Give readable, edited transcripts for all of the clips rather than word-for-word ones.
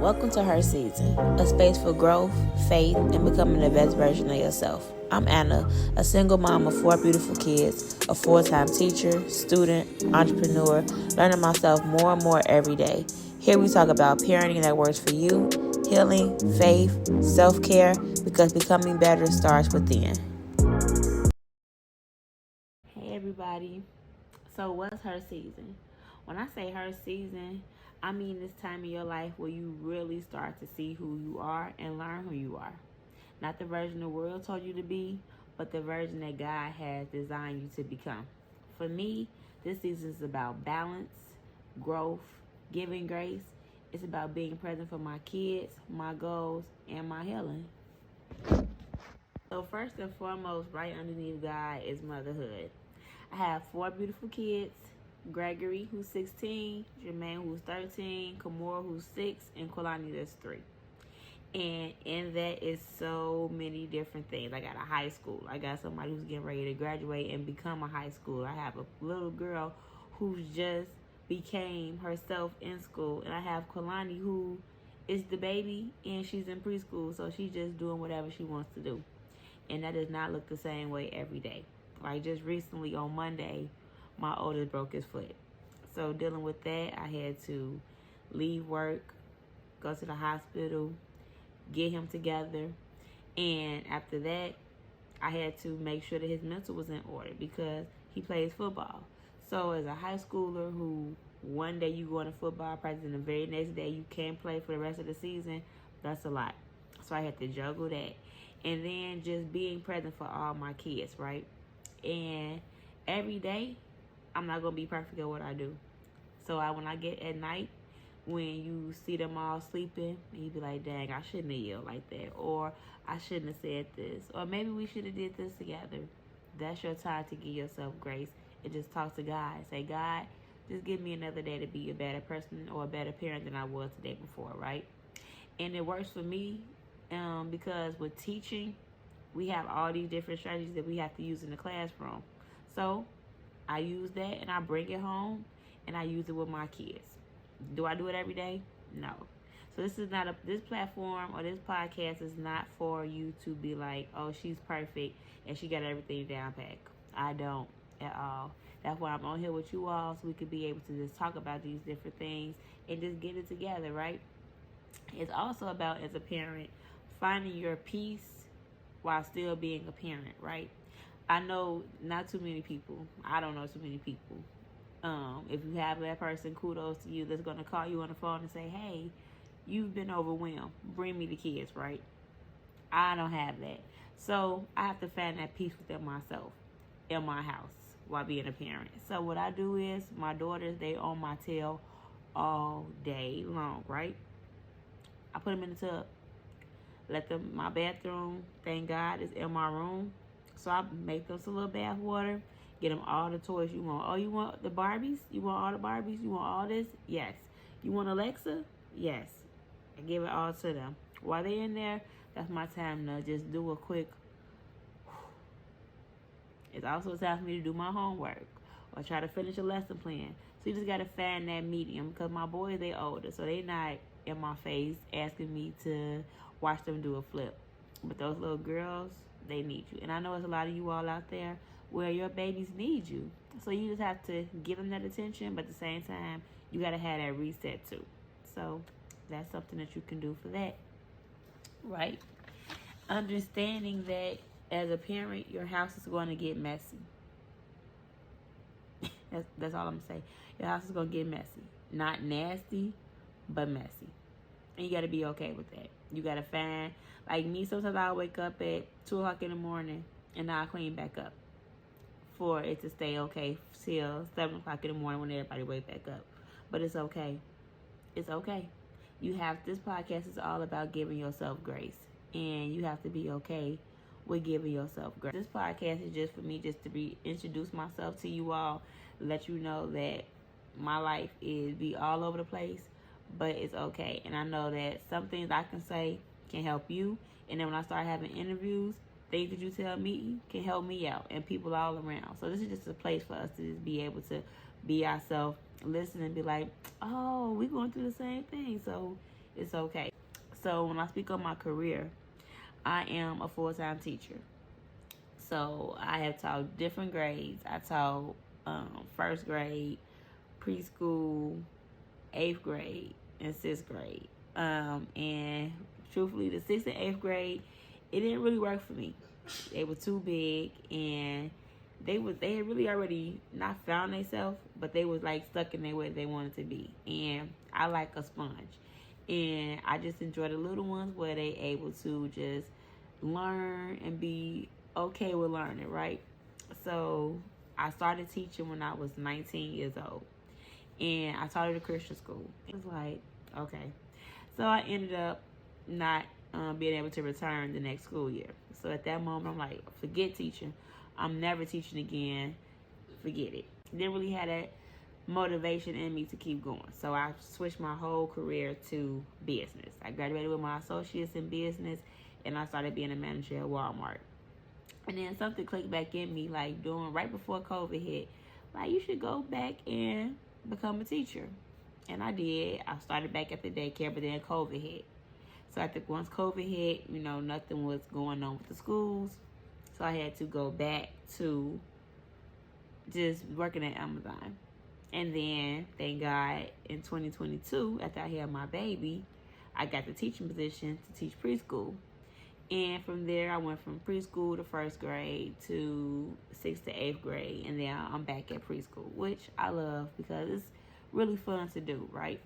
Welcome to Her Season, a space for growth, faith, and becoming the best version of yourself. I'm Anna, a single mom of 4 beautiful kids, a full-time teacher, student, entrepreneur, learning myself more and more every day. Here we talk about parenting that works for you, healing, faith, self-care, because becoming better starts within. Hey everybody. So what's her season? When I say her season, I mean this time in your life where you really start to see who you are and learn who you are. Not the version the world told you to be, but the version that God has designed you to become. For me, this season is about balance, growth, giving grace. It's about being present for my kids, my goals, and my healing. So first and foremost, right underneath God is motherhood. I have 4 beautiful kids. Gregory, who's 16, Jermaine, who's 13, Kamora, who's 6, and Kalani, that's 3. And in that is so many different things. I got a high school. I got somebody who's getting ready to graduate and become a high schooler. I have a little girl who's just became herself in school. And I have Kalani, who is the baby, and she's in preschool. So she's just doing whatever she wants to do. And that does not look the same way every day. Like just recently on Monday, my oldest broke his foot. So dealing with that, I had to leave work, go to the hospital, get him together. And after that, I had to make sure that his mental was in order because he plays football. So as a high schooler who one day you go into football practice and the very next day you can't play for the rest of the season, that's a lot. So I had to juggle that. And then just being present for all my kids, right? And every day, I'm not going to be perfect at what I do. So when I get at night, when you see them all sleeping, and you be like, dang, I shouldn't have yelled like that. Or I shouldn't have said this. Or maybe we should have did this together. That's your time to give yourself grace and just talk to God. Say, God, just give me another day to be a better person or a better parent than I was the day before, right? And it works for me because with teaching, we have all these different strategies that we have to use in the classroom. So I use that and I bring it home and I use it with my kids. Do I do it every day? No. So this platform or this podcast is not for you to be like, oh, she's perfect and she got everything down pat. I don't at all. That's why I'm on here with you all so we could be able to just talk about these different things and just get it together, right? It's also about, as a parent, finding your peace while still being a parent, right? I know not too many people. I don't know too many people. If you have that person, kudos to you, that's going to call you on the phone and say, hey, you've been overwhelmed. Bring me the kids, right? I don't have that. So I have to find that peace within myself in my house while being a parent. So what I do is my daughters, they on my tail all day long, right? I put them in the tub. My bathroom, thank God, is in my room. So I make them some little bath water, get them all the toys you want. Oh, you want the Barbies? You want all the Barbies? You want all this? Yes. You want Alexa? Yes. I give it all to them. While they're in there, that's my time to just do a quick. It's also time for me to do my homework or try to finish a lesson plan. So you just got to find that medium because my boys, they older, so they not in my face asking me to watch them do a flip. But those little girls, they need you. And I know there's a lot of you all out there where your babies need you. So you just have to give them that attention, but at the same time, you got to have that reset too. So that's something that you can do for that, right? Understanding that as a parent, your house is going to get messy. That's all I'm going to say. Your house is going to get messy. Not nasty, but messy. And you got to be okay with that. You got to find, like me, sometimes I'll wake up at 2 o'clock in the morning and I'll clean back up for it to stay okay till 7 o'clock in the morning when everybody wake back up. But it's okay. It's okay. This podcast is all about giving yourself grace. And you have to be okay with giving yourself grace. This podcast is just for me just to introduce myself to you all, let you know that my life is be all over the place, but it's okay. And I know that some things I can say can help you. And then when I start having interviews, things that you tell me can help me out and people all around. So this is just a place for us to just be able to be ourselves, listen and be like, oh, we're going through the same thing. So It's okay. So when I speak on my career, I am a full-time teacher. So I have taught different grades. I taught first grade, preschool, eighth grade, and sixth grade. And truthfully, the sixth and eighth grade, it didn't really work for me. They were too big, and they had really already not found themselves, but they was like stuck in their way they wanted to be. And I like a sponge, and I just enjoy the little ones where they able to just learn and be okay with learning, right? So I started teaching when I was 19 years old, and I taught at a Christian school. It was like, okay. So I ended up not being able to return the next school year. So at that moment, I'm like, forget teaching. I'm never teaching again. Forget it. Didn't really have that motivation in me to keep going. So I switched my whole career to business. I graduated with my associates in business, and I started being a manager at Walmart. And then something clicked back in me, like doing right before COVID hit, like you should go back and become a teacher. And I did. I started back at the daycare, but then COVID hit. So I think once COVID hit, nothing was going on with the schools. So I had to go back to just working at Amazon. And then, thank God, in 2022, after I had my baby, I got the teaching position to teach preschool. And from there, I went from preschool to first grade to sixth to eighth grade. And then I'm back at preschool, which I love because it's really fun to do, right?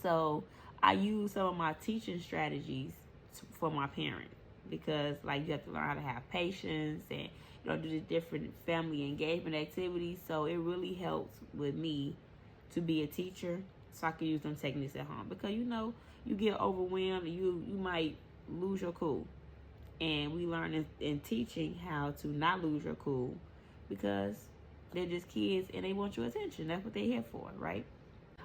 So I use some of my teaching strategies for my parents because, like, you have to learn how to have patience and, do the different family engagement activities. So it really helps with me to be a teacher so I can use them techniques at home because, you get overwhelmed and you might lose your cool. And we learn in teaching how to not lose your cool because they're just kids and they want your attention. That's what they're here for, right?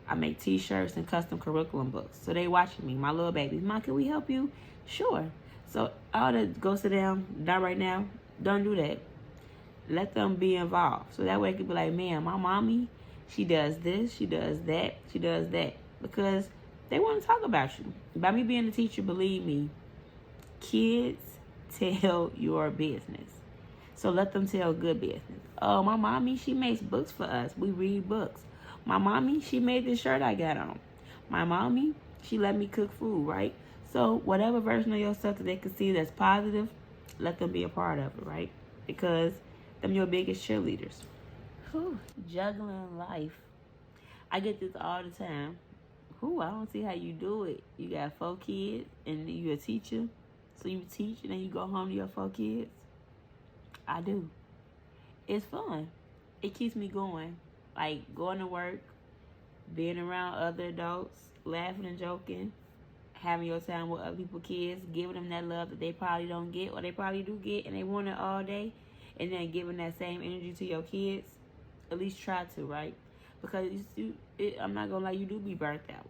I make t-shirts and custom curriculum books. So they watching me, my little babies. Mom, can we help you? Sure. So all that go sit down, not right now. Don't do that. Let them be involved. So that way it could be like, man, my mommy, she does this, she does that, she does that. Because they want to talk about you. By me being a teacher, believe me, kids tell your business. So let them tell good business. Oh, my mommy, she makes books for us. We read books. My mommy, she made this shirt I got on. My mommy, she let me cook food, right? So whatever version of yourself that they can see that's positive, let them be a part of it, right? Because them your biggest cheerleaders. Whew, juggling life. I get this all the time. I don't see how you do it. You got 4 kids and you're a teacher. So you teach and then you go home to your 4 kids. I do. It's fun. It keeps me going. Like going to work, being around other adults, laughing and joking, having your time with other people's kids, giving them that love that they probably don't get or they probably do get and they want it all day, and then giving that same energy to your kids. At least try to, right? Because I'm not gonna lie, you do be burnt out.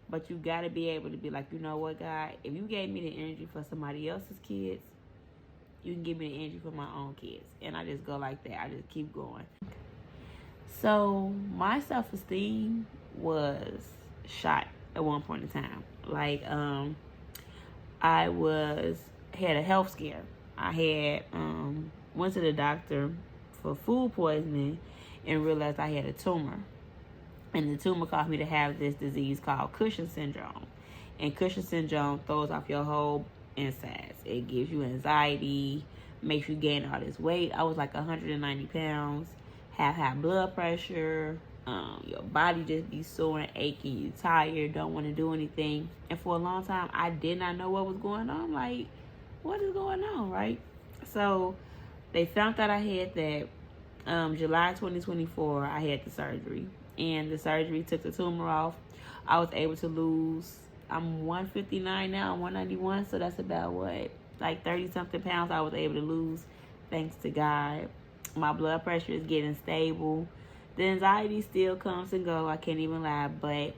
But you gotta be able to be like, you know what, God, if you gave me the energy for somebody else's kids, you can give me the energy for my own kids. And I just go like that. I just keep going. So my self-esteem was shot at one point in time. Like, I had a health scare. I had went to the doctor for food poisoning and realized I had a tumor. And the tumor caused me to have this disease called Cushing syndrome. And Cushing syndrome throws off your whole insides. It gives you anxiety, makes you gain all this weight. I was like 190 pounds, have high blood pressure. Your body just be sore and aching. You tired, don't want to do anything. And for a long time, I did not know what was going on. Like, what is going on, right? So they found out I had that. July 2024, I had the surgery. And the surgery took the tumor off. I was able to lose, I'm 159 now, I'm 191. So that's about what? Like 30-something pounds I was able to lose, thanks to God. My blood pressure is getting stable. The anxiety still comes and go. I can't even lie. But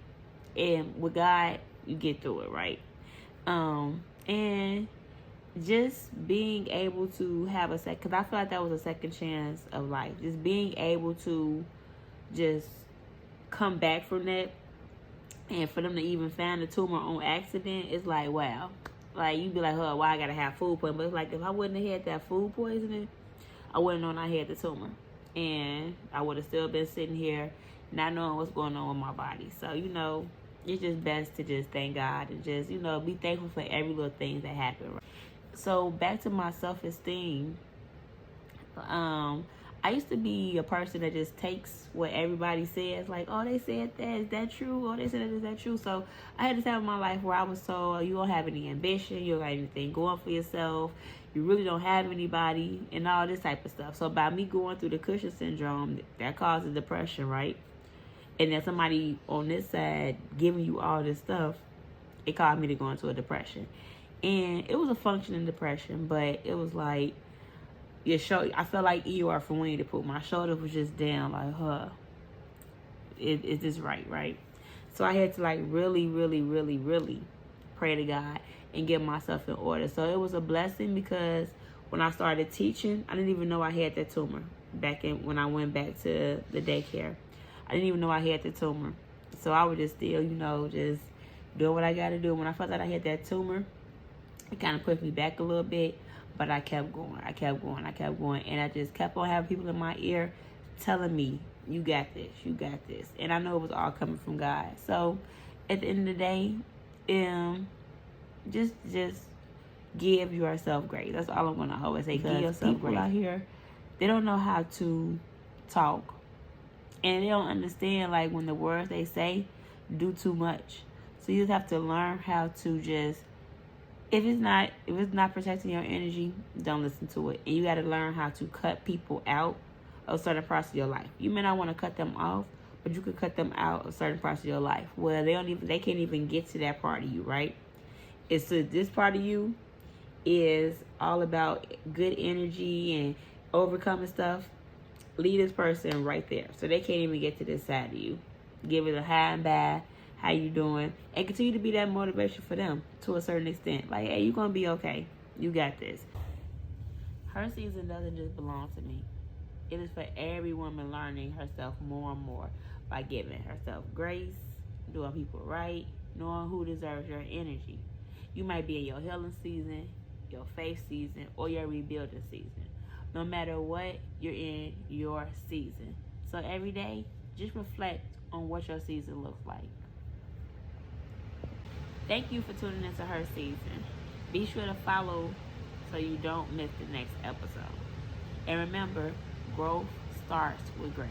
with God, you get through it, right? And just being able to have because I feel like that was a second chance of life. Just being able to just come back from that And for them to even find the tumor on accident, it's like, wow. Like, you be like, oh, why I gotta have food poisoning? But it's like, if I wouldn't have had that food poisoning, I wouldn't have known I had the tumor. And I would have still been sitting here not knowing what's going on with my body. So, it's just best to just thank God and just, be thankful for every little thing that happened. Right? So, back to my self-esteem. I used to be a person that just takes what everybody says, like, oh, they said that, is that true? Oh, they said that, is that true? So I had this time in my life where I was told, you don't have any ambition, you don't have anything going for yourself, you really don't have anybody, and all this type of stuff. So by me going through the Cushing syndrome, that causes depression, right? And then somebody on this side giving you all this stuff, it caused me to go into a depression. And it was a functioning depression, but it was like, I felt like Eeyore from Winnie the Pooh. My shoulder was just down, like, is this right? So I had to like really, really, really, really pray to God and get myself in order. So it was a blessing because when I started teaching, I didn't even know I had that tumor when I went back to the daycare. I didn't even know I had the tumor. So I was just still, just doing what I got to do. When I found out I had that tumor, it kind of pushed me back a little bit. But I kept going. And I just kept on having people in my ear telling me, you got this. And I know it was all coming from God. So at the end of the day, just give yourself grace. That's all I'm going to always say. Give yourself people grace. Out here, they don't know how to talk. And they don't understand, like, when the words they say do too much. So you just have to learn how to just, if it's not protecting your energy, don't listen to it. And you got to learn how to cut people out of certain parts of your life. You may not want to cut them off, but you could cut them out of certain parts of your life where they can't even get to that part of you, right? It's so this part of you is all about good energy and overcoming stuff. Leave this person right there, so they can't even get to this side of you. Give it a hi and bye. How you doing? And continue to be that motivation for them to a certain extent. Like, hey, you're going to be okay. You got this. Her season doesn't just belong to me. It is for every woman learning herself more and more by giving herself grace, doing people right, knowing who deserves your energy. You might be in your healing season, your faith season, or your rebuilding season. No matter what, you're in your season. So every day, just reflect on what your season looks like. Thank you for tuning into Her Season. Be sure to follow so you don't miss the next episode. And remember, growth starts with grace.